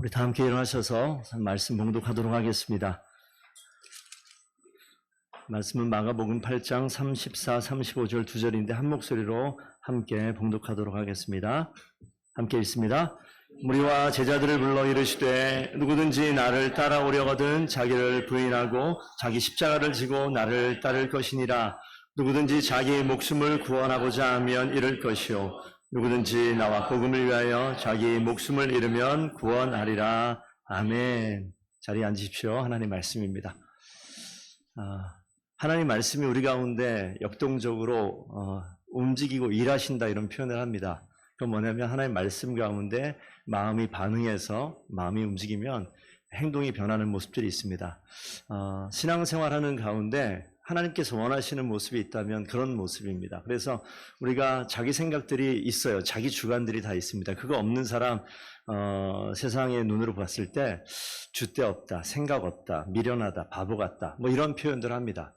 우리 다 함께 일어나셔서 말씀 봉독하도록 하겠습니다. 말씀은 마가복음 8장 34, 35절 2절인데 한 목소리로 함께 봉독하도록 하겠습니다. 함께 읽습니다. 무리와 제자들을 불러 이르시되 누구든지 나를 따라오려거든 자기를 부인하고 자기 십자가를 지고 나를 따를 것이니라. 누구든지 자기의 목숨을 구원하고자 하면 잃을 것이요 누구든지 나와 복음을 위하여 자기 목숨을 잃으면 구원하리라. 아멘. 자리에 앉으십시오. 하나님 말씀입니다. 하나님 말씀이 우리 가운데 역동적으로 움직이고 일하신다 이런 표현을 합니다. 그건 뭐냐면 하나님 말씀 가운데 마음이 반응해서 마음이 움직이면 행동이 변하는 모습들이 있습니다. 신앙생활하는 가운데 하나님께서 원하시는 모습이 있다면 그런 모습입니다. 그래서 우리가 자기 생각들이 있어요. 자기 주관들이 다 있습니다. 그거 없는 사람 세상의 눈으로 봤을 때 줏대 없다, 생각 없다, 미련하다, 바보 같다 뭐 이런 표현들을 합니다.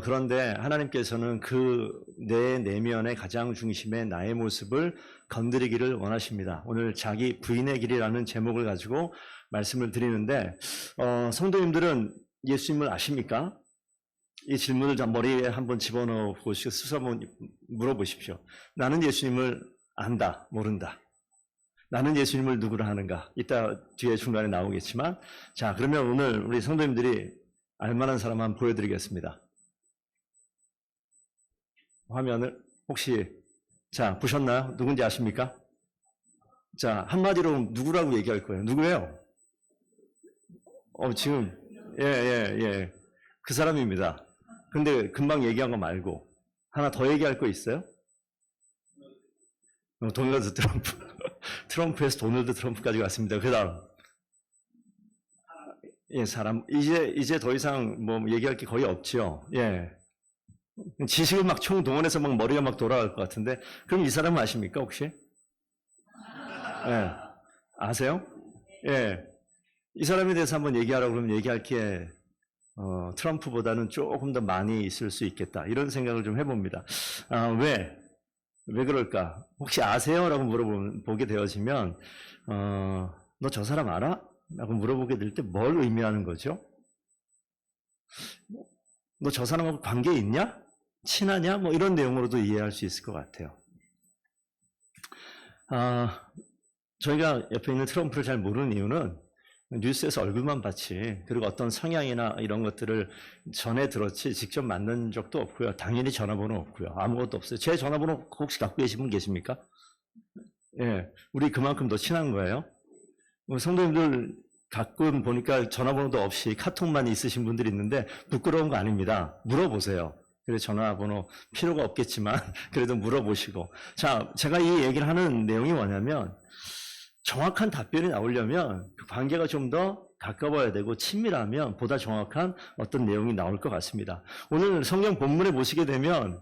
그런데 하나님께서는 그 내 내면의 가장 중심의 나의 모습을 건드리기를 원하십니다. 오늘 자기 부인의 길이라는 제목을 가지고 말씀을 드리는데 성도님들은 예수님을 아십니까? 이 질문을 머리에 한번 집어넣어 보시고 스스로 한번 물어보십시오. 나는 예수님을 안다, 모른다. 나는 예수님을 누구로 하는가? 이따 뒤에 중간에 나오겠지만, 자, 그러면 오늘 우리 성도님들이 알만한 사람 한번 보여드리겠습니다. 화면을 혹시 자 보셨나요? 누군지 아십니까? 자, 한마디로 누구라고 얘기할 거예요? 누구예요? 지금 예. 그 사람입니다. 근데 금방 얘기한 거 말고 하나 더 얘기할 거 있어요? 도널드 트럼프. 트럼프에서 도널드 트럼프까지 갔습니다. 그다음 사람 이제 더 이상 뭐 얘기할 게 거의 없죠. 예. 지식을 막 총동원해서 막 머리가 막 돌아갈 것 같은데 그럼 이 사람은 아십니까 혹시? 예. 아세요? 예. 이 사람에 대해서 한번 얘기하라고 그러면 얘기할 게 트럼프보다는 조금 더 많이 있을 수 있겠다. 이런 생각을 좀 해봅니다. 왜 그럴까? 혹시 아세요? 라고 물어보게 되어지면, 너 저 사람 알아? 라고 물어보게 될 때 뭘 의미하는 거죠? 너 저 사람하고 관계 있냐? 친하냐? 뭐 이런 내용으로도 이해할 수 있을 것 같아요. 저희가 옆에 있는 트럼프를 잘 모르는 이유는 뉴스에서 얼굴만 봤지, 그리고 어떤 성향이나 이런 것들을 전에 들었지 직접 만난 적도 없고요. 당연히 전화번호 없고요. 아무것도 없어요. 제 전화번호 혹시 갖고 계신 분 계십니까? 예, 우리 그만큼 더 친한 거예요. 성도님들 가끔 보니까 전화번호도 없이 카톡만 있으신 분들이 있는데 부끄러운 거 아닙니다. 물어보세요. 그래서 전화번호 필요가 없겠지만 그래도 물어보시고. 자, 제가 이 얘기를 하는 내용이 뭐냐면 정확한 답변이 나오려면 그 관계가 좀 더 가까워야 되고 친밀하면 보다 정확한 어떤 내용이 나올 것 같습니다. 오늘 성경 본문에 보시게 되면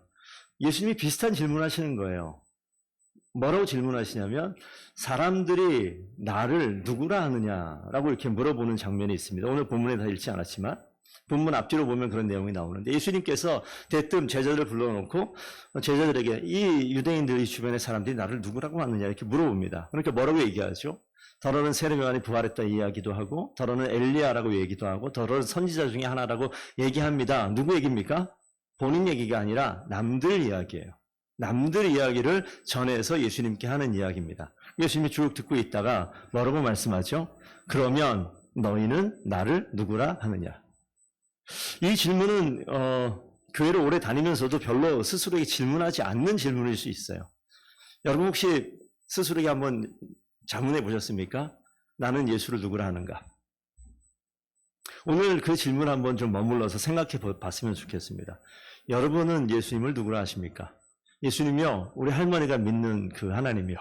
예수님이 비슷한 질문을 하시는 거예요. 뭐라고 질문하시냐면 사람들이 나를 누구라 하느냐라고 이렇게 물어보는 장면이 있습니다. 오늘 본문에 다 읽지 않았지만 본문 앞뒤로 보면 그런 내용이 나오는데 예수님께서 대뜸 제자들을 불러놓고 제자들에게 이 유대인들 이 주변의 사람들이 나를 누구라고 하느냐 이렇게 물어봅니다. 그러니까 뭐라고 얘기하죠? 더러는 세례요한이 부활했다 이야기도 하고 더러는 엘리야라고 얘기도 하고 더러는 선지자 중에 하나라고 얘기합니다. 누구 얘기입니까? 본인 얘기가 아니라 남들 이야기예요. 남들 이야기를 전해서 예수님께 하는 이야기입니다. 예수님이 쭉 듣고 있다가 뭐라고 말씀하죠? 그러면 너희는 나를 누구라 하느냐? 이 질문은 교회를 오래 다니면서도 별로 스스로에게 질문하지 않는 질문일 수 있어요. 여러분 혹시 스스로에게 한번 자문해 보셨습니까? 나는 예수를 누구라 하는가? 오늘 그 질문 한번 좀 머물러서 생각해 봤으면 좋겠습니다. 여러분은 예수님을 누구라 하십니까? 예수님이요, 우리 할머니가 믿는 그 하나님이요,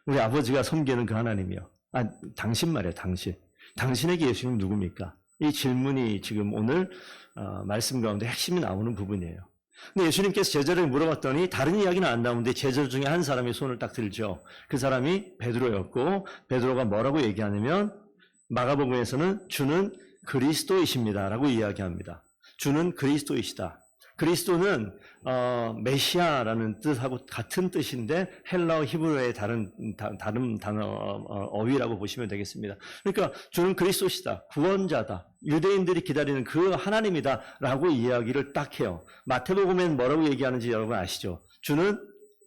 우리 아버지가 섬기는 그 하나님이요. 당신 말이에요, 당신. 당신에게 예수님 누굽니까? 이 질문이 지금 오늘 말씀 가운데 핵심이 나오는 부분이에요. 근데 예수님께서 제자를 물어봤더니 다른 이야기는 안 나오는데 제자 중에 한 사람이 손을 딱 들죠. 그 사람이 베드로였고 베드로가 뭐라고 얘기하냐면 마가복음에서는 주는 그리스도이십니다 라고 이야기합니다. 주는 그리스도이시다. 그리스도는 메시아라는 뜻하고 같은 뜻인데 헬라어 히브리어의 다른 단어 어휘라고 보시면 되겠습니다. 그러니까 주는 그리스도시다, 구원자다, 유대인들이 기다리는 그 하나님이다라고 이야기를 딱 해요. 마태복음엔 뭐라고 얘기하는지 여러분 아시죠? 주는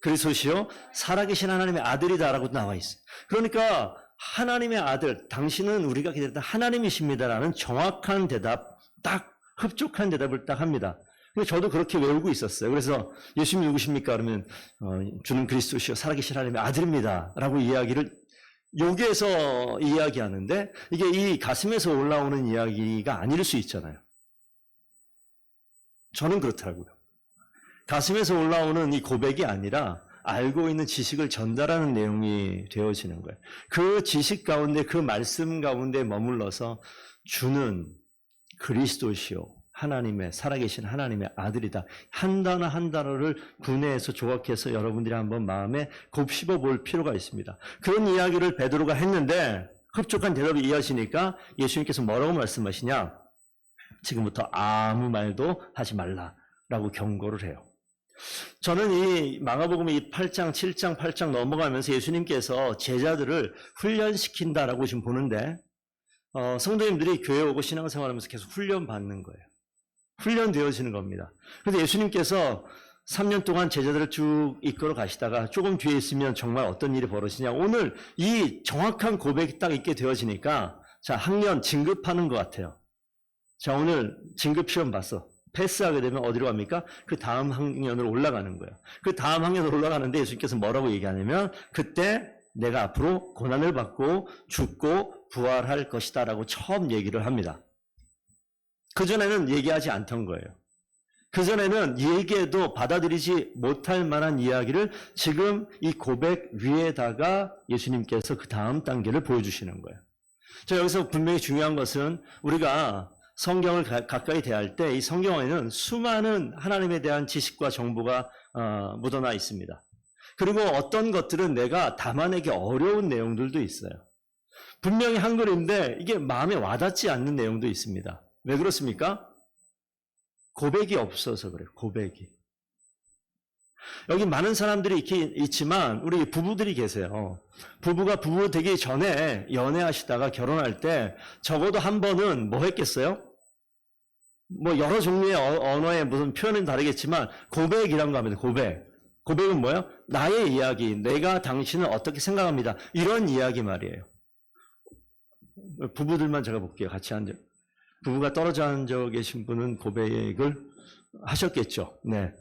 그리스도시요 살아계신 하나님의 아들이다라고 나와 있어요. 그러니까 하나님의 아들, 당신은 우리가 기다렸던 하나님이십니다라는 정확한 대답, 딱 흡족한 대답을 딱 합니다. 저도 그렇게 외우고 있었어요. 그래서 예수님 누구십니까? 그러면 주는 그리스도시요 살아계신 하나님의 아들입니다 라고 이야기를 여기에서 이야기하는데 이게 이 가슴에서 올라오는 이야기가 아닐 수 있잖아요. 저는 그렇더라고요. 가슴에서 올라오는 이 고백이 아니라 알고 있는 지식을 전달하는 내용이 되어지는 거예요. 그 지식 가운데, 그 말씀 가운데 머물러서 주는 그리스도시요 하나님의, 살아계신 하나님의 아들이다. 한 단어 한 단어를 분해해서 조각해서 여러분들이 한번 마음에 곱씹어 볼 필요가 있습니다. 그런 이야기를 베드로가 했는데 흡족한 대답을 이어지니까 예수님께서 뭐라고 말씀하시냐? 지금부터 아무 말도 하지 말라라고 경고를 해요. 저는 이 마가복음의 이 8장, 7장, 8장 넘어가면서 예수님께서 제자들을 훈련시킨다라고 지금 보는데 성도님들이 교회 오고 신앙생활하면서 계속 훈련받는 거예요. 훈련되어지는 겁니다. 그래서 예수님께서 3년 동안 제자들을 쭉 이끌어 가시다가 조금 뒤에 있으면 정말 어떤 일이 벌어지냐. 오늘 이 정확한 고백이 딱 있게 되어지니까 자, 학년 진급하는 것 같아요. 자, 오늘 진급 시험 봤어. 패스하게 되면 어디로 갑니까? 그 다음 학년으로 올라가는 거예요. 그 다음 학년으로 올라가는데 예수님께서 뭐라고 얘기하냐면 그때 내가 앞으로 고난을 받고 죽고 부활할 것이다 라고 처음 얘기를 합니다. 그전에는 얘기하지 않던 거예요. 그전에는 얘기해도 받아들이지 못할 만한 이야기를 지금 이 고백 위에다가 예수님께서 그 다음 단계를 보여주시는 거예요. 자, 여기서 분명히 중요한 것은 우리가 성경을 가까이 대할 때 이 성경에는 수많은 하나님에 대한 지식과 정보가 묻어나 있습니다. 그리고 어떤 것들은 내가 담아내기 어려운 내용들도 있어요. 분명히 한글인데 이게 마음에 와닿지 않는 내용도 있습니다. 왜 그렇습니까? 고백이 없어서 그래요. 고백이. 여기 많은 사람들이 이렇게 있지만 우리 부부들이 계세요. 부부가 부부 되기 전에 연애하시다가 결혼할 때 적어도 한 번은 뭐 했겠어요? 뭐 여러 종류의 언어의 무슨 표현은 다르겠지만 고백이란 거 합니다. 고백. 고백은 뭐예요? 나의 이야기, 내가 당신을 어떻게 생각합니다. 이런 이야기 말이에요. 부부들만 제가 볼게요. 같이 앉아. 부부가 떨어져 앉아 계신 분은 고백을 하셨겠죠. 네.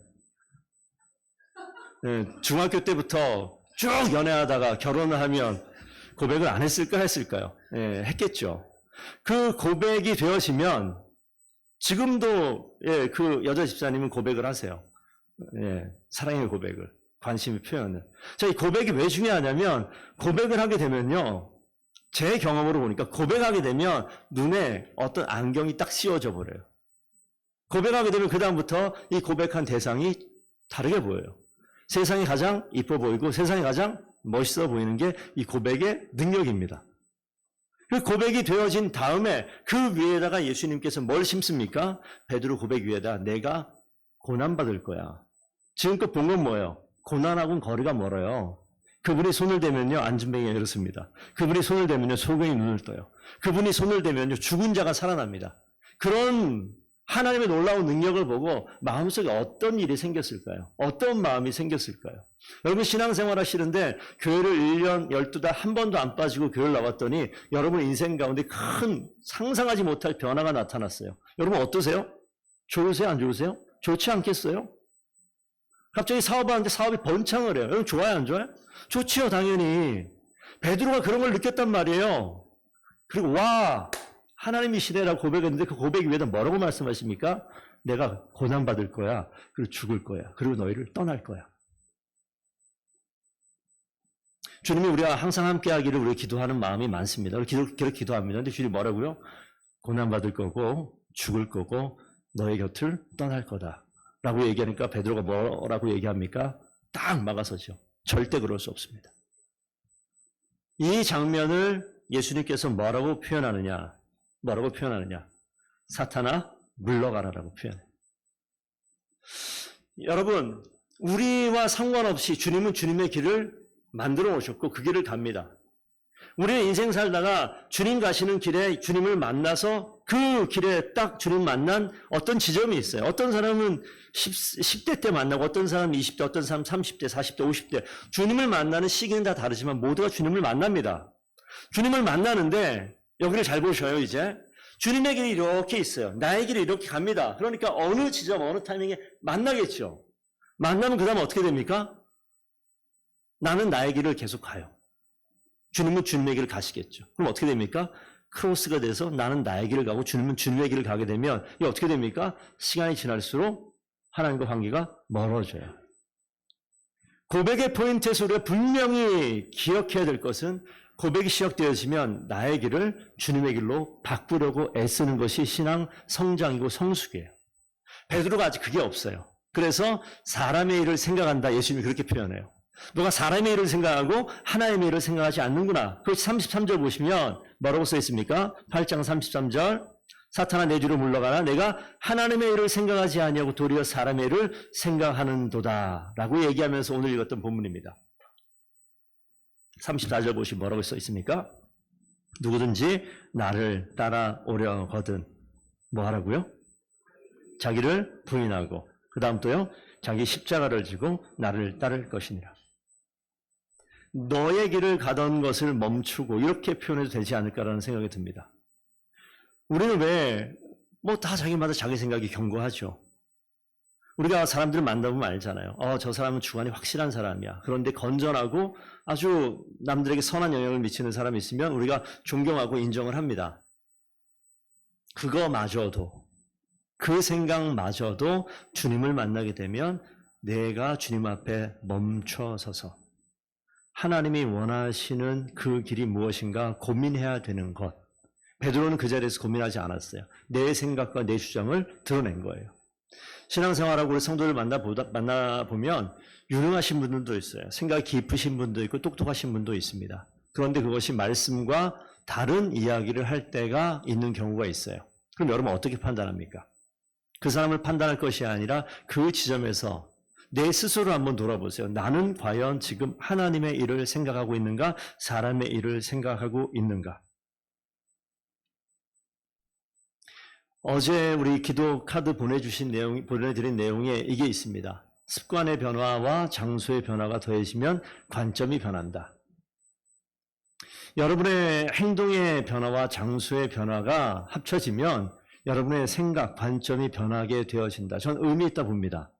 네. 중학교 때부터 쭉 연애하다가 결혼을 하면 고백을 안 했을까 했을까요? 네, 했겠죠. 그 고백이 되어지면 지금도 그 여자 집사님은 고백을 하세요. 사랑의 고백을, 관심의 표현을. 자, 이 고백이 왜 중요하냐면 고백을 하게 되면요. 제 경험으로 보니까 고백하게 되면 눈에 어떤 안경이 딱 씌워져 버려요. 고백하게 되면 그 다음부터 이 고백한 대상이 다르게 보여요. 세상이 가장 이뻐 보이고 세상이 가장 멋있어 보이는 게 이 고백의 능력입니다. 그 고백이 되어진 다음에 그 위에다가 예수님께서 뭘 심습니까? 베드로 고백 위에다 내가 고난받을 거야. 지금껏 본 건 뭐예요? 고난하고는 거리가 멀어요. 그분이 손을 대면요 안진뱅이가 이렇습니다. 그분이 손을 대면요 소경이 눈을 떠요. 그분이 손을 대면요 죽은 자가 살아납니다. 그런 하나님의 놀라운 능력을 보고 마음속에 어떤 일이 생겼을까요? 어떤 마음이 생겼을까요? 여러분 신앙생활 하시는데 교회를 1년 12달 한 번도 안 빠지고 교회를 나왔더니 여러분 인생 가운데 큰 상상하지 못할 변화가 나타났어요. 여러분 어떠세요? 좋으세요? 안 좋으세요? 좋지 않겠어요? 갑자기 사업하는데 사업이 번창을 해요. 여러분 좋아요? 안 좋아요? 좋지요 당연히. 베드로가 그런 걸 느꼈단 말이에요. 그리고 와 하나님이시네라고 고백했는데 그 고백 위에다 뭐라고 말씀하십니까? 내가 고난받을 거야. 그리고 죽을 거야. 그리고 너희를 떠날 거야. 주님이 우리가 항상 함께 하기를 우리 기도하는 마음이 많습니다. 우리 그렇게 기도합니다. 근데 주님이 뭐라고요? 고난받을 거고 죽을 거고 너의 곁을 떠날 거다. 라고 얘기하니까 베드로가 뭐라고 얘기합니까? 딱 막아서죠. 절대 그럴 수 없습니다. 이 장면을 예수님께서 뭐라고 표현하느냐? 뭐라고 표현하느냐? 사탄아 물러가라라고 표현해요. 여러분, 우리와 상관없이 주님은 주님의 길을 만들어 오셨고 그 길을 갑니다. 우리는 인생 살다가 주님 가시는 길에 주님을 만나서 그 길에 딱 주님 만난 어떤 지점이 있어요. 어떤 사람은 10대 때 만나고 어떤 사람은 20대, 어떤 사람은 30대, 40대, 50대. 주님을 만나는 시기는 다 다르지만 모두가 주님을 만납니다. 주님을 만나는데 여기를 잘 보셔요, 이제. 주님의 길이 이렇게 있어요. 나의 길이 이렇게 갑니다. 그러니까 어느 지점, 어느 타이밍에 만나겠죠. 만나면 그 다음 어떻게 됩니까? 나는 나의 길을 계속 가요. 주님은 주님의 길을 가시겠죠. 그럼 어떻게 됩니까? 크로스가 돼서 나는 나의 길을 가고 주님은 주님의 길을 가게 되면 이게 어떻게 됩니까? 시간이 지날수록 하나님과 관계가 멀어져요. 고백의 포인트에서 우리가 분명히 기억해야 될 것은 고백이 시작되어지면 나의 길을 주님의 길로 바꾸려고 애쓰는 것이 신앙 성장이고 성숙이에요. 베드로가 아직 그게 없어요. 그래서 사람의 일을 생각한다. 예수님이 그렇게 표현해요. 너가 사람의 일을 생각하고 하나님의 일을 생각하지 않는구나. 그것이 33절 보시면 뭐라고 써 있습니까? 8장 33절 사탄아 내 뒤로 물러가라. 내가 하나님의 일을 생각하지 아니하고 도리어 사람의 일을 생각하는도다 라고 얘기하면서 오늘 읽었던 본문입니다. 34절 보시면 뭐라고 써 있습니까? 누구든지 나를 따라오려거든 뭐 하라고요? 자기를 부인하고 그 다음 또요 자기 십자가를 지고 나를 따를 것이니라. 너의 길을 가던 것을 멈추고 이렇게 표현해도 되지 않을까라는 생각이 듭니다. 우리는 왜 뭐 다 자기마다 자기 생각이 견고하죠. 우리가 사람들을 만나보면 알잖아요. 저 사람은 주관이 확실한 사람이야. 그런데 건전하고 아주 남들에게 선한 영향을 미치는 사람이 있으면 우리가 존경하고 인정을 합니다. 그거마저도 그 생각마저도 주님을 만나게 되면 내가 주님 앞에 멈춰서서 하나님이 원하시는 그 길이 무엇인가 고민해야 되는 것. 베드로는 그 자리에서 고민하지 않았어요. 내 생각과 내 주장을 드러낸 거예요. 신앙생활하고 우리 성도들 만나보면 유능하신 분들도 있어요. 생각이 깊으신 분도 있고 똑똑하신 분도 있습니다. 그런데 그것이 말씀과 다른 이야기를 할 때가 있는 경우가 있어요. 그럼 여러분 어떻게 판단합니까? 그 사람을 판단할 것이 아니라 그 지점에서 내 스스로 한번 돌아보세요. 나는 과연 지금 하나님의 일을 생각하고 있는가? 사람의 일을 생각하고 있는가? 어제 우리 기도 카드 보내드린 내용에 이게 있습니다. 습관의 변화와 장소의 변화가 더해지면 관점이 변한다. 여러분의 행동의 변화와 장소의 변화가 합쳐지면 여러분의 생각, 관점이 변하게 되어진다. 저는 의미 있다 봅니다.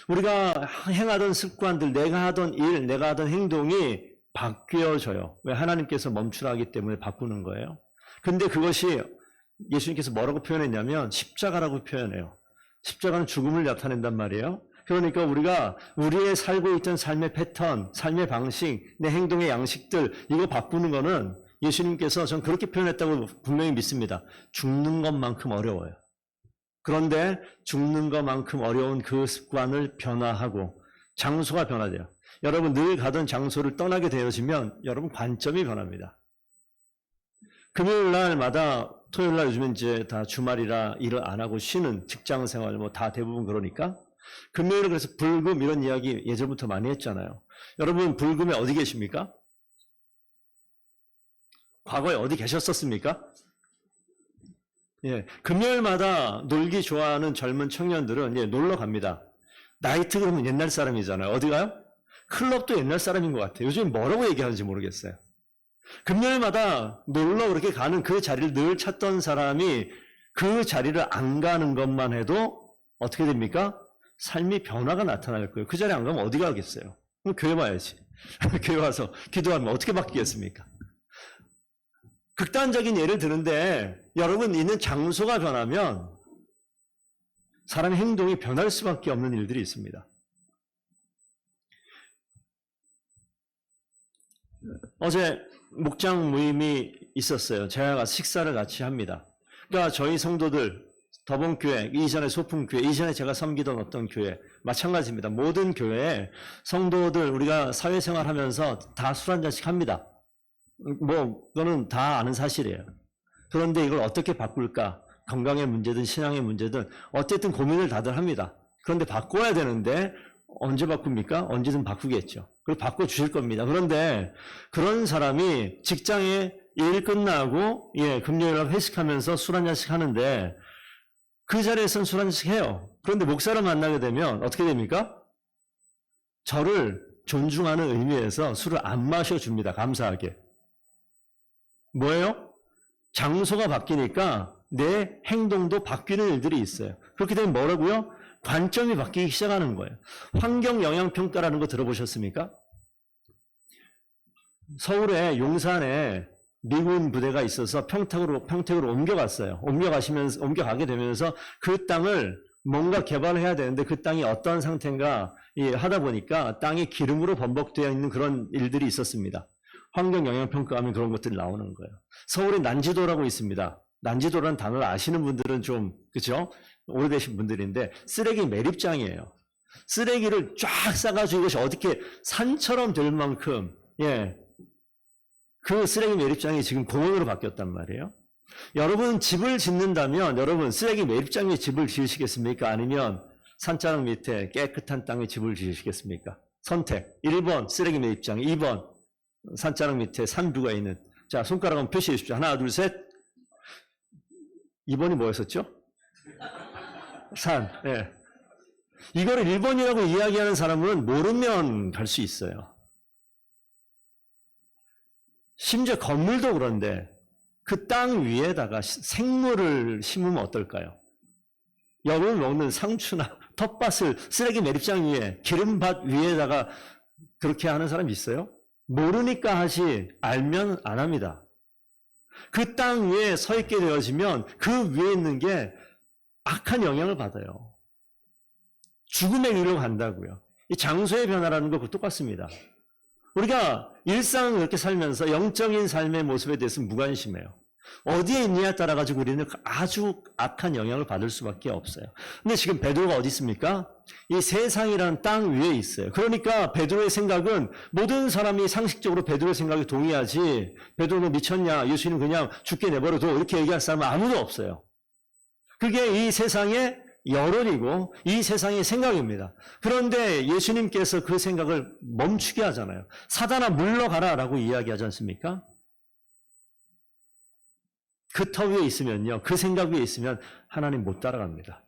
우리가 행하던 습관들, 내가 하던 일, 내가 하던 행동이 바뀌어져요. 왜? 하나님께서 멈추라 하기 때문에 바꾸는 거예요. 근데 그것이 예수님께서 뭐라고 표현했냐면 십자가라고 표현해요. 십자가는 죽음을 나타낸단 말이에요. 그러니까 우리가 우리의 살고 있던 삶의 패턴, 삶의 방식, 내 행동의 양식들 이거 바꾸는 거는 예수님께서 전 그렇게 표현했다고 분명히 믿습니다. 죽는 것만큼 어려워요. 그런데 죽는 것만큼 어려운 그 습관을 변화하고 장소가 변화돼요. 여러분 늘 가던 장소를 떠나게 되어지면 여러분 관점이 변합니다. 금요일 날마다 토요일 날 요즘은 이제 다 주말이라 일을 안 하고 쉬는 직장 생활 뭐 다 대부분 그러니까 금요일은 그래서 불금 이런 이야기 예전부터 많이 했잖아요. 여러분 불금에 어디 계십니까? 과거에 어디 계셨었습니까? 예, 금요일마다 놀기 좋아하는 젊은 청년들은 놀러 갑니다. 나이트 그러면 옛날 사람이잖아요. 어디 가요? 클럽도 옛날 사람인 것 같아요. 요즘 뭐라고 얘기하는지 모르겠어요. 금요일마다 놀러 그렇게 가는 그 자리를 늘 찾던 사람이 그 자리를 안 가는 것만 해도 어떻게 됩니까? 삶이 변화가 나타날 거예요. 그 자리 안 가면 어디 가겠어요? 그럼 교회 와야지. 교회 와서 기도하면 어떻게 바뀌겠습니까? 극단적인 예를 드는데 여러분 있는 장소가 변하면 사람의 행동이 변할 수밖에 없는 일들이 있습니다. 어제 목장 모임이 있었어요. 제가 가서 식사를 같이 합니다. 그러니까 저희 성도들 더본교회, 이전에 소풍교회, 이전에 제가 섬기던 어떤 교회 마찬가지입니다. 모든 교회에 성도들 우리가 사회생활 하면서 다 술 한잔씩 합니다. 뭐 그거는 다 아는 사실이에요. 그런데 이걸 어떻게 바꿀까? 건강의 문제든 신앙의 문제든 어쨌든 고민을 다들 합니다. 그런데 바꿔야 되는데 언제 바꿉니까? 언제든 바꾸겠죠. 그리고 바꿔주실 겁니다. 그런데 그런 사람이 직장에 일 끝나고 금요일날 회식하면서 술 한 잔씩 하는데 그 자리에서는 술 한 잔씩 해요. 그런데 목사를 만나게 되면 어떻게 됩니까? 저를 존중하는 의미에서 술을 안 마셔줍니다. 감사하게. 뭐예요? 장소가 바뀌니까 내 행동도 바뀌는 일들이 있어요. 그렇게 되면 뭐라고요? 관점이 바뀌기 시작하는 거예요. 환경영향평가라는 거 들어보셨습니까? 서울에 용산에 미군 부대가 있어서 평택으로 옮겨갔어요. 옮겨가게 되면서 그 땅을 뭔가 개발을 해야 되는데 그 땅이 어떤 상태인가 하다 보니까 땅이 기름으로 범벅되어 있는 그런 일들이 있었습니다. 환경영향평가하면 그런 것들이 나오는 거예요. 서울에 난지도라고 있습니다. 난지도라는 단어를 아시는 분들은 좀, 그죠? 오래되신 분들인데, 쓰레기 매립장이에요. 쓰레기를 쫙 싸가지고 이것이 어떻게 산처럼 될 만큼, 그 쓰레기 매립장이 지금 공원으로 바뀌었단 말이에요. 여러분 집을 짓는다면, 여러분 쓰레기 매립장 위에 집을 지으시겠습니까? 아니면 산자락 밑에 깨끗한 땅에 집을 지으시겠습니까? 선택. 1번 쓰레기 매립장, 2번 산자락 밑에 산뷰가 있는. 자, 손가락 한번 표시해 주십시오. 하나, 둘, 셋. 2번이 뭐였었죠? 산. 이거를 1번이라고 이야기하는 사람은 모르면 갈 수 있어요. 심지어 건물도 그런데 그 땅 위에다가 생물을 심으면 어떨까요? 여름을 먹는 상추나 텃밭을 쓰레기 매립장 위에, 기름밭 위에다가 그렇게 하는 사람이 있어요? 모르니까 하지, 알면 안 합니다. 그 땅 위에 서 있게 되어지면 그 위에 있는 게 악한 영향을 받아요. 죽음의 길로 간다고요. 이 장소의 변화라는 거 똑같습니다. 우리가 일상을 이렇게 살면서 영적인 삶의 모습에 대해서 무관심해요. 어디에 있느냐에 따라 가지고 우리는 아주 악한 영향을 받을 수밖에 없어요. 근데 지금 베드로가 어디 있습니까? 이 세상이라는 땅 위에 있어요. 그러니까 베드로의 생각은 모든 사람이 상식적으로 베드로의 생각에 동의하지, 베드로 너 미쳤냐? 예수님 그냥 죽게 내버려둬. 이렇게 얘기할 사람은 아무도 없어요. 그게 이 세상의 여론이고 이 세상의 생각입니다. 그런데 예수님께서 그 생각을 멈추게 하잖아요. 사단아 물러가라 라고 이야기하지 않습니까? 그 터 위에 있으면요, 그 생각 위에 있으면 하나님 못 따라갑니다.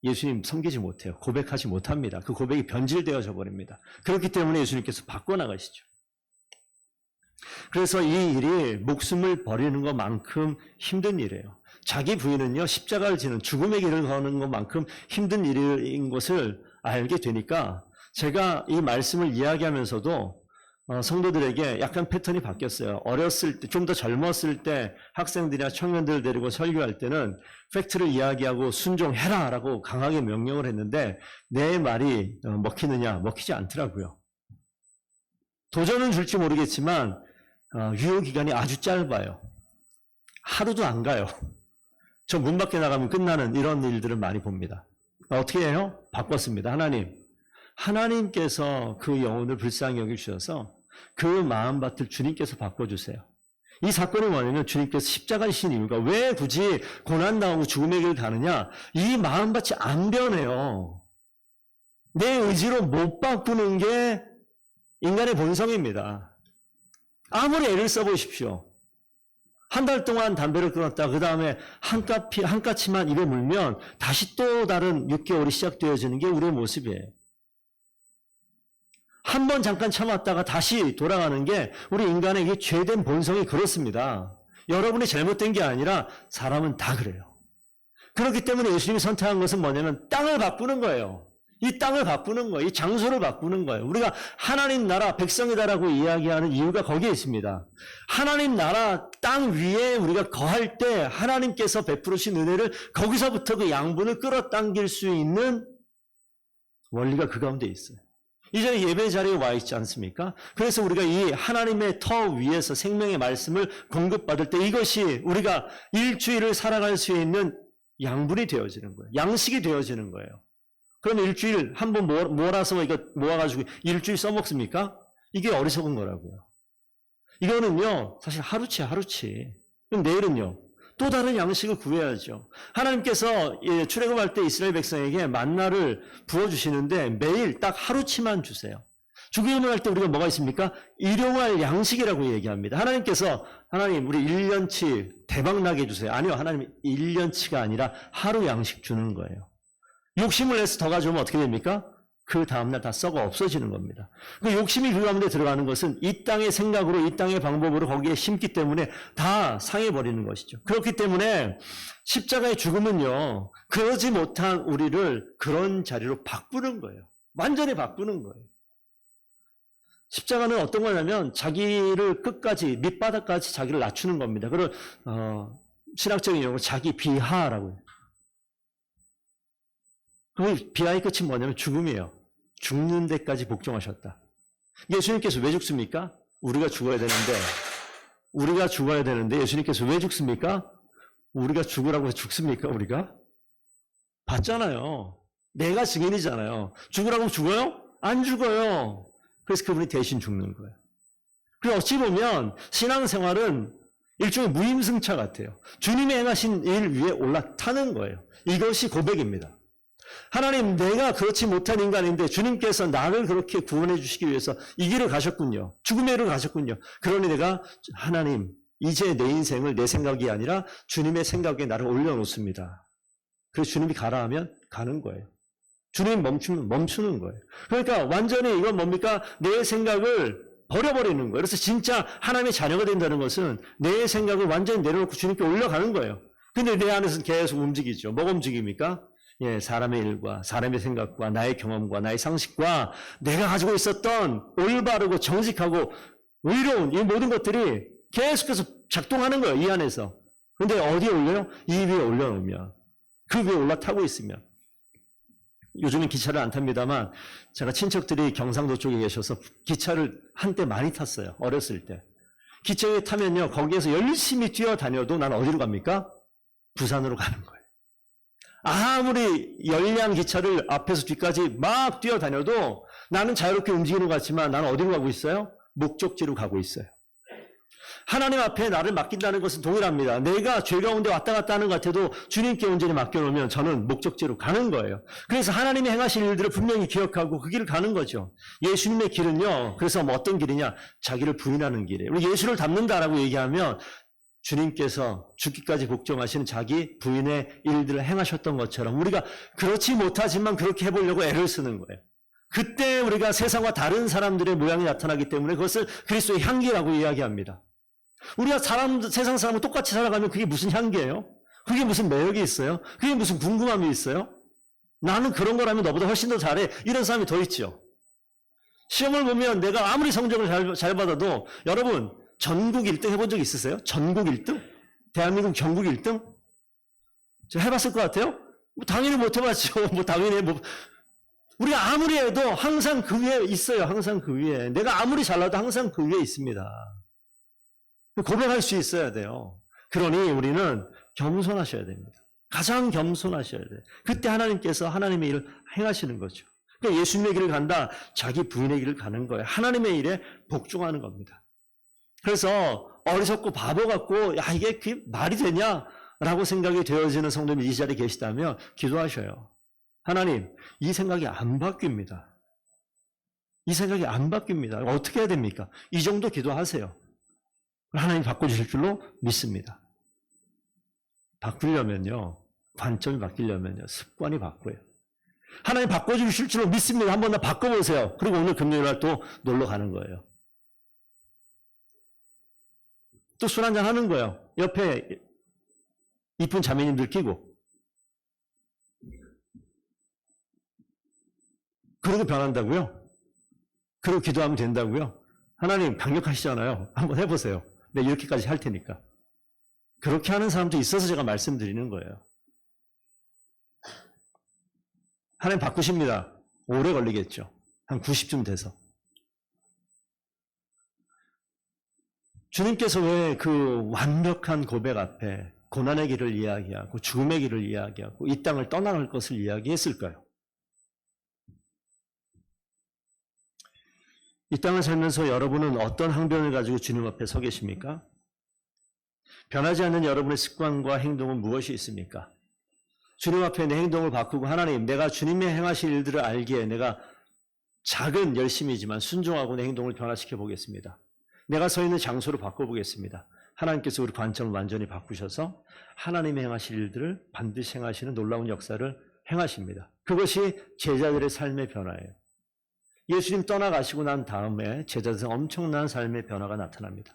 예수님 섬기지 못해요. 고백하지 못합니다. 그 고백이 변질되어져 버립니다. 그렇기 때문에 예수님께서 바꿔나가시죠. 그래서 이 일이 목숨을 버리는 것만큼 힘든 일이에요. 자기 부인은요, 십자가를 지는 죽음의 길을 가는 것만큼 힘든 일인 것을 알게 되니까 제가 이 말씀을 이야기하면서도 성도들에게 약간 패턴이 바뀌었어요. 어렸을 때, 좀 더 젊었을 때 학생들이나 청년들 데리고 설교할 때는 팩트를 이야기하고 순종해라 라고 강하게 명령을 했는데 내 말이 먹히느냐? 먹히지 않더라고요. 도전은 줄지 모르겠지만 유효기간이 아주 짧아요. 하루도 안 가요. 저 문 밖에 나가면 끝나는 이런 일들을 많이 봅니다. 어떻게 해요? 바꿨습니다. 하나님께서 그 영혼을 불쌍히 여기주셔서 그 마음밭을 주님께서 바꿔주세요. 이 사건이 뭐냐면 주님께서 십자가를 지신 이유가 왜 굳이 고난당하고 죽음의 길을 가느냐? 이 마음밭이 안 변해요. 내 의지로 못 바꾸는 게 인간의 본성입니다. 아무리 애를 써보십시오. 한 달 동안 담배를 끊었다. 그 다음에 한 까치만 입에 물면 다시 또 다른 6개월이 시작되어지는 게 우리의 모습이에요. 한 번 잠깐 참았다가 다시 돌아가는 게 우리 인간의 이 죄된 본성이 그렇습니다. 여러분이 잘못된 게 아니라 사람은 다 그래요. 그렇기 때문에 예수님이 선택한 것은 뭐냐면 땅을 바꾸는 거예요. 이 땅을 바꾸는 거예요. 이 장소를 바꾸는 거예요. 우리가 하나님 나라 백성이다라고 이야기하는 이유가 거기에 있습니다. 하나님 나라 땅 위에 우리가 거할 때 하나님께서 베푸르신 은혜를 거기서부터 그 양분을 끌어당길 수 있는 원리가 그 가운데 있어요. 이전에 예배 자리에 와 있지 않습니까? 그래서 우리가 이 하나님의 터 위에서 생명의 말씀을 공급받을 때 이것이 우리가 일주일을 살아갈 수 있는 양분이 되어지는 거예요. 양식이 되어지는 거예요. 그러면 일주일 한 번 몰아서 이거 모아가지고 일주일 써먹습니까? 이게 어리석은 거라고요. 이거는요, 사실 하루치. 그럼 내일은요, 또 다른 양식을 구해야죠. 하나님께서 출애굽할 때 이스라엘 백성에게 만나를 부어주시는데 매일 딱 하루치만 주세요. 주기도문을 할 때 우리가 뭐가 있습니까? 일용할 양식이라고 얘기합니다. 하나님 우리 1년치 대박나게 해주세요. 아니요, 하나님 1년치가 아니라 하루 양식 주는 거예요. 욕심을 내서 더 가져오면 어떻게 됩니까? 그 다음날 다 썩어 없어지는 겁니다. 그 욕심이 그 가운데 들어가는 것은 이 땅의 생각으로, 이 땅의 방법으로 거기에 심기 때문에 다 상해버리는 것이죠. 그렇기 때문에 십자가의 죽음은요, 그러지 못한 우리를 그런 자리로 바꾸는 거예요. 완전히 바꾸는 거예요. 십자가는 어떤 거냐면 자기를 끝까지, 밑바닥까지 자기를 낮추는 겁니다. 그걸 신학적인 용어로 자기 비하라고 해요. 그 비하의 끝이 뭐냐면 죽음이에요. 죽는 데까지 복종하셨다. 예수님께서 왜 죽습니까? 우리가 죽어야 되는데 예수님께서 왜 죽습니까? 우리가 죽으라고 해서 죽습니까? 우리가? 봤잖아요. 내가 증인이잖아요. 죽으라고 죽어요? 안 죽어요. 그래서 그분이 대신 죽는 거예요. 그리고 어찌 보면 신앙생활은 일종의 무임승차 같아요. 주님이 행하신 일 위에 올라타는 거예요. 이것이 고백입니다. 하나님, 내가 그렇지 못한 인간인데 주님께서 나를 그렇게 구원해 주시기 위해서 이 길을 가셨군요. 죽음의 길을 가셨군요. 그러니 내가 하나님, 이제 내 인생을 내 생각이 아니라 주님의 생각에 나를 올려놓습니다. 그래서 주님이 가라 하면 가는 거예요. 주님이 멈추면 멈추는 거예요. 그러니까 완전히 이건 뭡니까? 내 생각을 버려버리는 거예요. 그래서 진짜 하나님의 자녀가 된다는 것은 내 생각을 완전히 내려놓고 주님께 올려가는 거예요. 근데 내 안에서는 계속 움직이죠. 뭐가 움직입니까? 예, 사람의 일과 사람의 생각과 나의 경험과 나의 상식과 내가 가지고 있었던 올바르고 정직하고 의로운 이 모든 것들이 계속해서 작동하는 거예요. 이 안에서. 근데 어디에 올려요? 이 위에 올려놓으면. 그 위에 올라타고 있으면. 요즘은 기차를 안 탑니다만 제가 친척들이 경상도 쪽에 계셔서 기차를 한때 많이 탔어요. 어렸을 때. 기차에 타면요. 거기에서 열심히 뛰어다녀도 난 어디로 갑니까? 부산으로 가는 거예요. 아무리 열량 기차를 앞에서 뒤까지 막 뛰어다녀도 나는 자유롭게 움직이는 것 같지만 나는 어디로 가고 있어요? 목적지로 가고 있어요. 하나님 앞에 나를 맡긴다는 것은 동일합니다. 내가 죄 가운데 왔다 갔다 하는 것 같아도 주님께 온전히 맡겨놓으면 저는 목적지로 가는 거예요. 그래서 하나님이 행하신 일들을 분명히 기억하고 그 길을 가는 거죠. 예수님의 길은요. 그래서 뭐 어떤 길이냐? 자기를 부인하는 길이에요. 우리 예수를 닮는다라고 얘기하면 주님께서 죽기까지 복종하시는 자기 부인의 일들을 행하셨던 것처럼 우리가 그렇지 못하지만 그렇게 해보려고 애를 쓰는 거예요. 그때 우리가 세상과 다른 사람들의 모양이 나타나기 때문에 그것을 그리스도의 향기라고 이야기합니다. 우리가 세상 사람과 똑같이 살아가면 그게 무슨 향기예요? 그게 무슨 매력이 있어요? 그게 무슨 궁금함이 있어요? 나는 그런 거라면 너보다 훨씬 더 잘해. 이런 사람이 더 있죠. 시험을 보면 내가 아무리 성적을 잘 받아도 여러분 전국 1등 해본 적 있으세요? 전국 1등? 대한민국 전국 1등? 저 해봤을 것 같아요? 뭐 당연히 못 해봤죠. 우리가 아무리 해도 항상 그 위에 있어요. 항상 그 위에. 내가 아무리 잘나도 항상 그 위에 있습니다. 고백할 수 있어야 돼요. 그러니 우리는 겸손하셔야 됩니다. 가장 겸손하셔야 돼요. 그때 하나님께서 하나님의 일을 행하시는 거죠. 그러니까 예수님의 길을 간다. 자기 부인의 길을 가는 거예요. 하나님의 일에 복종하는 겁니다. 그래서 어리석고 바보 같고 야 이게 그게 말이 되냐라고 생각이 되어지는 성도님이 이 자리에 계시다면 기도하셔요. 하나님, 이 생각이 안 바뀝니다. 이 생각이 안 바뀝니다. 어떻게 해야 됩니까? 이 정도 기도하세요. 하나님 바꿔주실 줄로 믿습니다. 바꾸려면요, 관점이 바뀌려면요, 습관이 바꿔요. 하나님 바꿔주실 줄로 믿습니다. 한번 더 바꿔보세요. 그리고 오늘 금요일날 또 놀러 가는 거예요. 또 술 한잔 하는 거예요. 옆에 이쁜 자매님들 끼고. 그러고 변한다고요? 그러고 기도하면 된다고요? 하나님 강력하시잖아요. 한번 해보세요. 내가 이렇게까지 할 테니까. 그렇게 하는 사람도 있어서 제가 말씀드리는 거예요. 하나님 바꾸십니다. 오래 걸리겠죠. 한 90쯤 돼서. 주님께서 왜 그 완벽한 고백 앞에 고난의 길을 이야기하고 죽음의 길을 이야기하고 이 땅을 떠나갈 것을 이야기했을까요? 이 땅을 살면서 여러분은 어떤 항변을 가지고 주님 앞에 서 계십니까? 변하지 않는 여러분의 습관과 행동은 무엇이 있습니까? 주님 앞에 내 행동을 바꾸고 하나님, 내가 주님의 행하실 일들을 알기에 내가 작은 열심이지만 순종하고 내 행동을 변화시켜 보겠습니다. 내가 서 있는 장소를 바꿔보겠습니다. 하나님께서 우리 관점을 완전히 바꾸셔서 하나님의 행하실 일들을 반드시 행하시는 놀라운 역사를 행하십니다. 그것이 제자들의 삶의 변화예요. 예수님 떠나가시고 난 다음에 제자들은 엄청난 삶의 변화가 나타납니다.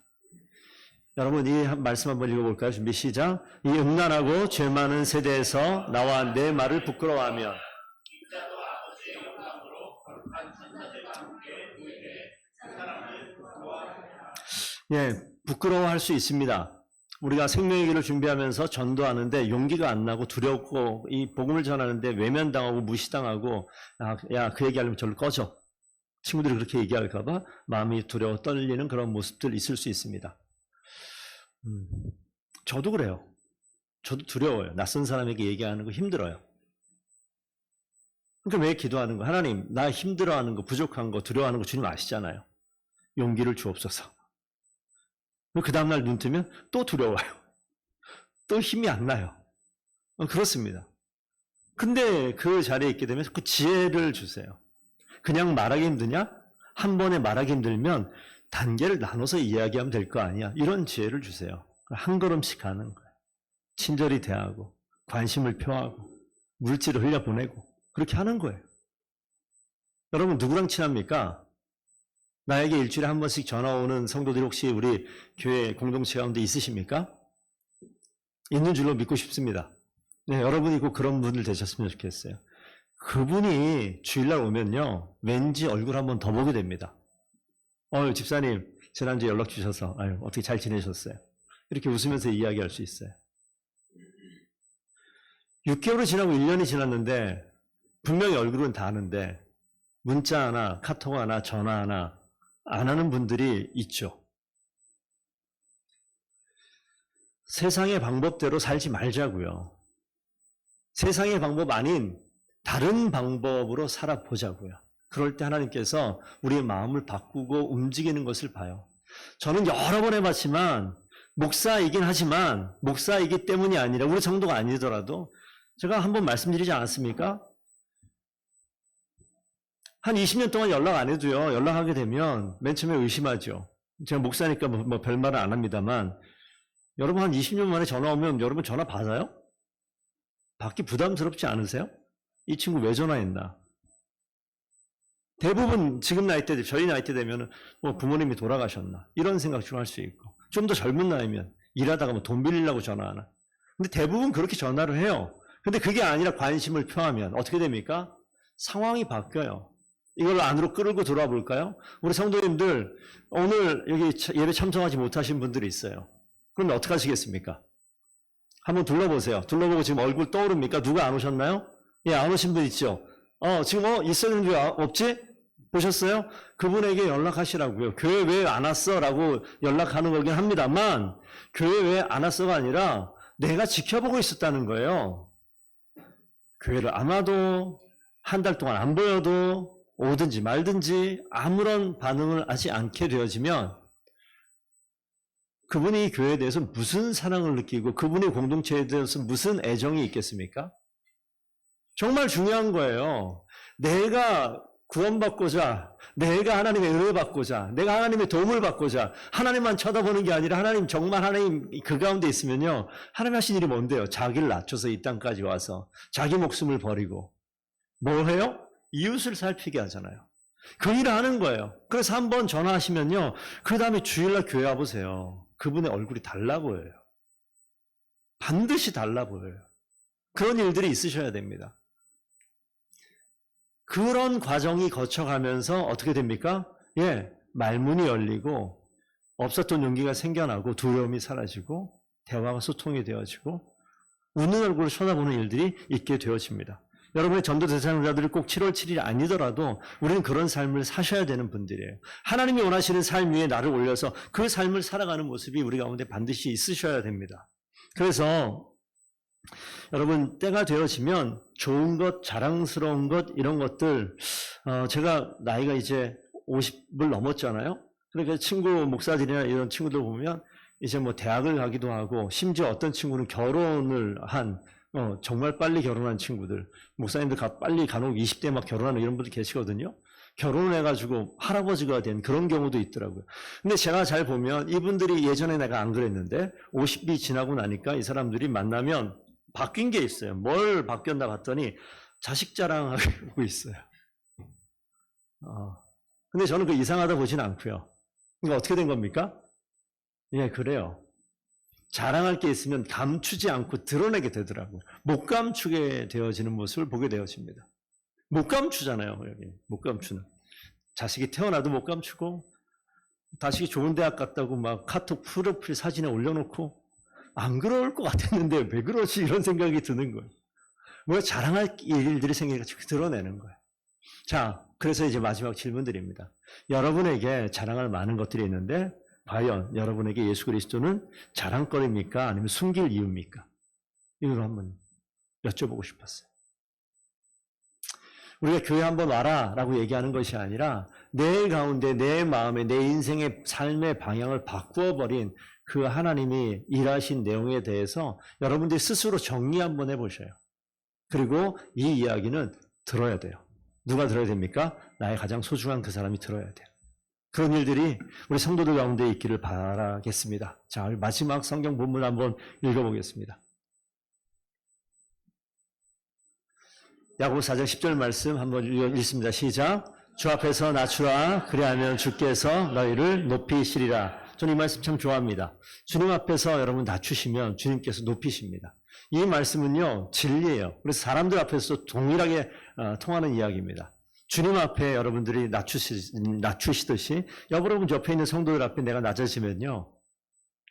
여러분 이 말씀 한번 읽어볼까요? 준비 시작. 이 음란하고 죄 많은 세대에서 나와 내 말을 부끄러워하면 예, 부끄러워할 수 있습니다. 우리가 생명의 길을 준비하면서 전도하는데 용기가 안 나고 두렵고 이 복음을 전하는데 외면당하고 무시당하고 야, 그 얘기하려면 절로 꺼져. 친구들이 그렇게 얘기할까 봐 마음이 두려워 떨리는 그런 모습들 있을 수 있습니다. 저도 그래요. 저도 두려워요. 낯선 사람에게 얘기하는 거 힘들어요. 그러니까 왜 기도하는 거? 하나님, 나 힘들어하는 거, 부족한 거, 두려워하는 거 주님 아시잖아요. 용기를 주옵소서. 그 다음날 눈 뜨면 또 두려워요. 또 힘이 안 나요. 그렇습니다. 근데 그 자리에 있게 되면 그 지혜를 주세요. 그냥 말하기 힘드냐? 한 번에 말하기 힘들면 단계를 나눠서 이야기하면 될 거 아니야. 이런 지혜를 주세요. 한 걸음씩 가는 거예요. 친절히 대하고 관심을 표하고 물질을 흘려보내고 그렇게 하는 거예요. 여러분 누구랑 친합니까? 나에게 일주일에 한 번씩 전화 오는 성도들이 혹시 우리 교회 공동체 가운데 있으십니까? 있는 줄로 믿고 싶습니다. 네, 여러분이 꼭 그런 분들 되셨으면 좋겠어요. 그분이 주일날 오면요, 왠지 얼굴 한번 더 보게 됩니다. 집사님, 지난주에 연락 주셔서, 어떻게 잘 지내셨어요? 이렇게 웃으면서 이야기할 수 있어요. 6개월이 지나고 1년이 지났는데, 분명히 얼굴은 다 아는데, 문자 하나, 카톡 하나, 전화 하나, 안 하는 분들이 있죠. 세상의 방법대로 살지 말자고요. 세상의 방법 아닌 다른 방법으로 살아보자고요. 그럴 때 하나님께서 우리의 마음을 바꾸고 움직이는 것을 봐요. 저는 여러 번 해봤지만 목사이긴 하지만 목사이기 때문이 아니라 우리 정도가 아니더라도 제가 한번 말씀드리지 않았습니까? 한 20년 동안 연락 안 해도요. 연락하게 되면 맨 처음에 의심하죠. 제가 목사니까 뭐 별말은 안 합니다만 여러분 한 20년 만에 전화 오면 여러분 전화 받아요? 받기 부담스럽지 않으세요? 이 친구 왜 전화했나? 대부분 지금 나이 때, 저희 나이 때 되면 뭐 부모님이 돌아가셨나? 이런 생각 좀 할 수 있고 좀 더 젊은 나이면 일하다가 뭐 돈 빌리려고 전화하나? 근데 대부분 그렇게 전화를 해요. 근데 그게 아니라 관심을 표하면 어떻게 됩니까? 상황이 바뀌어요. 이걸 안으로 끌고 들어와 볼까요? 우리 성도님들 오늘 여기 예배 참석하지 못하신 분들이 있어요. 그럼 어떻게 하시겠습니까? 한번 둘러보세요. 둘러보고 지금 얼굴 떠오릅니까? 누가 안 오셨나요? 예, 안 오신 분 있죠? 지금 있었는데 왜 없지? 보셨어요? 그분에게 연락하시라고요. 교회 왜 안 왔어? 라고 연락하는 거긴 합니다만 교회 왜 안 왔어가 아니라 내가 지켜보고 있었다는 거예요. 교회를 안 와도 한 달 동안 안 보여도 오든지 말든지 아무런 반응을 하지 않게 되어지면 그분이 교회에 대해서 무슨 사랑을 느끼고 그분의 공동체에 대해서 무슨 애정이 있겠습니까? 정말 중요한 거예요. 내가 구원받고자, 내가 하나님의 은혜 받고자, 내가 하나님의 도움을 받고자 하나님만 쳐다보는 게 아니라 하나님 정말 하나님 그 가운데 있으면요. 하나님 하신 일이 뭔데요? 자기를 낮춰서 이 땅까지 와서 자기 목숨을 버리고 뭐 해요? 이웃을 살피게 하잖아요. 그 일을 하는 거예요. 그래서 한번 전화하시면요. 그 다음에 주일날 교회 와보세요. 그분의 얼굴이 달라 보여요. 반드시 달라 보여요. 그런 일들이 있으셔야 됩니다. 그런 과정이 거쳐가면서 어떻게 됩니까? 예, 말문이 열리고 없었던 용기가 생겨나고 두려움이 사라지고 대화가 소통이 되어지고 웃는 얼굴을 쳐다보는 일들이 있게 되어집니다. 여러분의 전도 대상자들이 꼭 7월 7일이 아니더라도 우리는 그런 삶을 사셔야 되는 분들이에요. 하나님이 원하시는 삶 위에 나를 올려서 그 삶을 살아가는 모습이 우리 가운데 반드시 있으셔야 됩니다. 그래서 여러분 때가 되어지면 좋은 것, 자랑스러운 것 이런 것들 제가 나이가 이제 50을 넘었잖아요. 그러니까 친구 목사들이나 이런 친구들 보면 이제 뭐 대학을 가기도 하고, 심지어 어떤 친구는 결혼을 한, 정말 빨리 결혼한 친구들, 목사님들 빨리 간혹 20대 막 결혼하는 이런 분들 계시거든요. 결혼을 해가지고 할아버지가 된 그런 경우도 있더라고요. 근데 제가 잘 보면 이분들이 예전에 내가 안 그랬는데 50이 지나고 나니까 이 사람들이 만나면 바뀐 게 있어요. 뭘 바뀌었나 봤더니 자식 자랑하고 있어요. 근데 저는 그 이상하다 보진 않고요. 그러니까 어떻게 된 겁니까? 예, 그래요. 자랑할 게 있으면 감추지 않고 드러내게 되더라고요. 못 감추게 되어지는 모습을 보게 되어집니다. 못 감추잖아요, 여기. 못 감추는. 자식이 태어나도 못 감추고, 자식이 좋은 대학 갔다고 막 카톡 프로필 사진에 올려놓고, 안 그럴 것 같았는데 왜 그러지? 이런 생각이 드는 거예요. 뭐 자랑할 일들이 생겨가지고 드러내는 거예요. 자, 그래서 이제 마지막 질문 드립니다. 여러분에게 자랑할 많은 것들이 있는데, 과연 여러분에게 예수 그리스도는 자랑거리입니까? 아니면 숨길 이유입니까? 이걸 한번 여쭤보고 싶었어요. 우리가 교회 한번 와라 라고 얘기하는 것이 아니라 내 가운데 내 마음에 내 인생의 삶의 방향을 바꾸어버린 그 하나님이 일하신 내용에 대해서 여러분들이 스스로 정리 한번 해보셔요. 그리고 이 이야기는 들어야 돼요. 누가 들어야 됩니까? 나의 가장 소중한 그 사람이 들어야 돼요. 그런 일들이 우리 성도들 가운데 있기를 바라겠습니다. 자, 마지막 성경 본문 한번 읽어보겠습니다. 야고보 4장 10절 말씀 한번 읽습니다. 시작. 주 앞에서 낮추라. 그리하면 주께서 너희를 높이시리라. 저는 이 말씀 참 좋아합니다. 주님 앞에서 여러분 낮추시면 주님께서 높이십니다. 이 말씀은요, 진리예요. 그래서 사람들 앞에서 동일하게 통하는 이야기입니다. 주님 앞에 여러분들이 낮추시듯이 여러분 옆에 있는 성도들 앞에 내가 낮아지면요,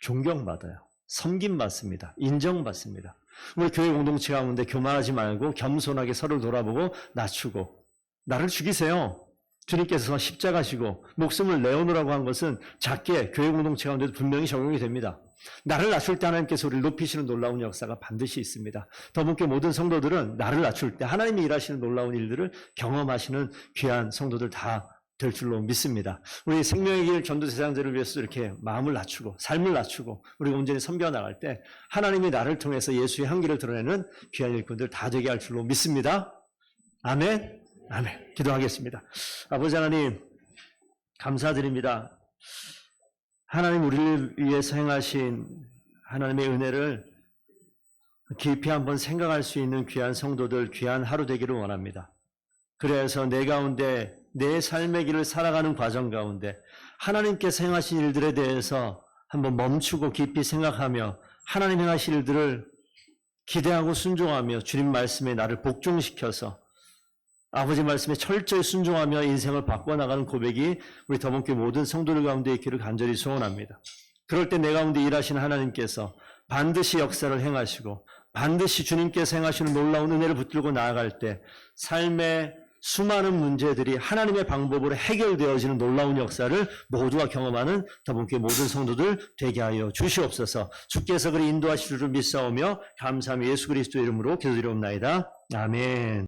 존경받아요. 섬김받습니다. 인정받습니다. 우리 교회 공동체 가운데 교만하지 말고 겸손하게 서로를 돌아보고 낮추고, 나를 죽이세요. 주님께서 십자가시고 목숨을 내어놓으라고 한 것은 작게 교회 공동체 가운데도 분명히 적용이 됩니다. 나를 낮출 때 하나님께서 우리를 높이시는 놀라운 역사가 반드시 있습니다. 더불게 모든 성도들은 나를 낮출 때 하나님이 일하시는 놀라운 일들을 경험하시는 귀한 성도들 다 될 줄로 믿습니다. 우리 생명의 길 전도 대상자를 위해서 이렇게 마음을 낮추고 삶을 낮추고 우리가 온전히 섬겨 나갈 때 하나님이 나를 통해서 예수의 향기를 드러내는 귀한 일꾼들 다 되게 할 줄로 믿습니다. 아멘. 아멘. 기도하겠습니다. 아버지 하나님, 감사드립니다. 하나님 우리를 위해서 행하신 하나님의 은혜를 깊이 한번 생각할 수 있는 귀한 성도들, 귀한 하루 되기를 원합니다. 그래서 내 가운데 내 삶의 길을 살아가는 과정 가운데 하나님께서 행하신 일들에 대해서 한번 멈추고 깊이 생각하며 하나님 행하신 일들을 기대하고 순종하며 주님 말씀에 나를 복종시켜서 아버지 말씀에 철저히 순종하며 인생을 바꿔나가는 고백이 우리 더문교회 모든 성도들 가운데 있기를 간절히 소원합니다. 그럴 때 내 가운데 일하시는 하나님께서 반드시 역사를 행하시고 반드시 주님께서 행하시는 놀라운 은혜를 붙들고 나아갈 때 삶의 수많은 문제들이 하나님의 방법으로 해결되어지는 놀라운 역사를 모두가 경험하는 더문교회 모든 성도들 되게 하여 주시옵소서. 주께서 그리 인도하시리를 믿사오며 감사하며 예수 그리스도의 이름으로 기도드리옵나이다. 아멘.